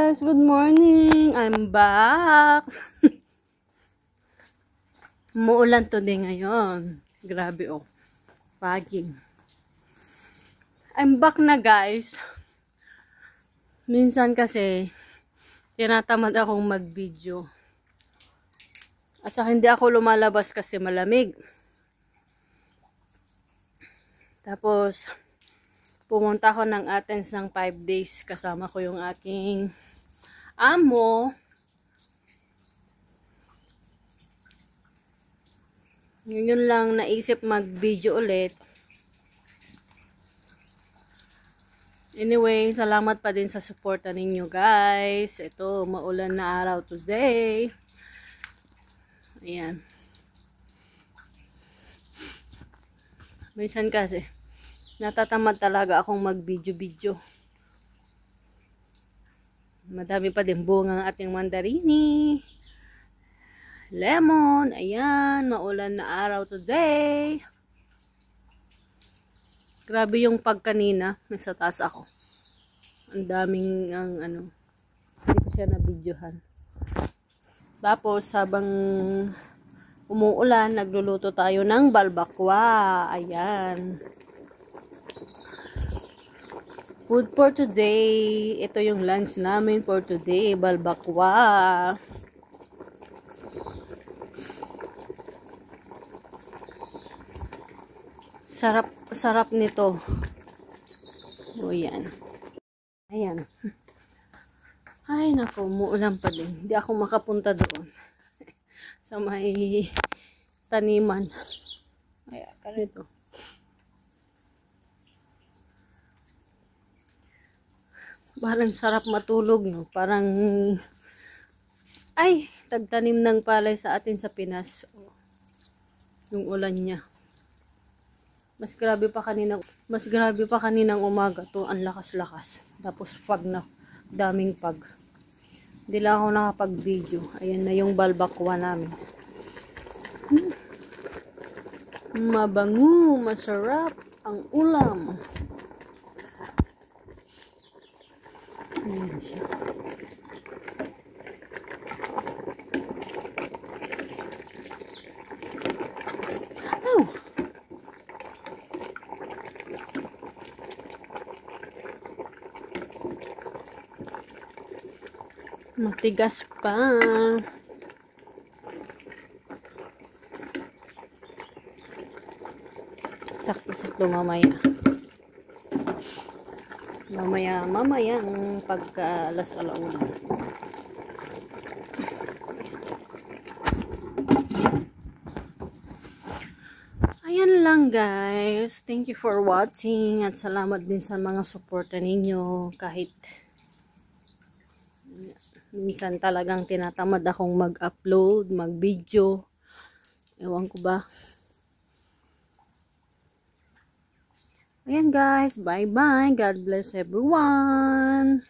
guys, good morning. I'm back. Muulan today ngayon. Grabe oh. Paging. I'm back na guys. Minsan kasi tinatamad akong mag-video. At saka hindi ako lumalabas kasi malamig. Tapos pumunta ako ng Athens ng 5 days. Kasama ko yung aking amo. Yun lang naisip mag-video ulit. Anyway, salamat pa din sa suporta ninyo guys. Ito, maulan na araw today. Ayan. Minsan kasi natatamad talaga akong mag-video-video. Madami pa din bunga ang ating mandarini. Lemon. Ayan. Maulan na araw today. Grabe yung pagkanina. Nasa taas ako. Ang daming hindi ko siya na-videohan. Tapos habang umuulan, nagluluto tayo ng balbakwa. Ayan. Food for today. Ito yung lunch namin for today. Balbakwa. Sarap nito. O yan. Ayan. Ay nako, umuulan pa din. Hindi ako makapunta doon. Sa may taniman. Ayan, ganito. Parang sarap matulog, no? Parang, ay, tagtanim ng palay sa atin sa Pinas. Yung ulan niya. Mas grabe pa kaninang umaga to. Ang lakas-lakas. Tapos pag na, daming pag. Hindi lang ako nakapag-video. Ayan na yung balbakwa namin. Mabango, masarap ang ulam. Ayan siya. Oh! Matigas pa. Sakto-sakto mamaya. Mamaya ang pagka alas alauna. Ayan lang guys. Thank you for watching at salamat din sa mga suporta ninyo kahit minsan talagang tinatamad akong mag-upload, mag-video. Ewan ko ba. Ayan guys, bye-bye. God bless everyone.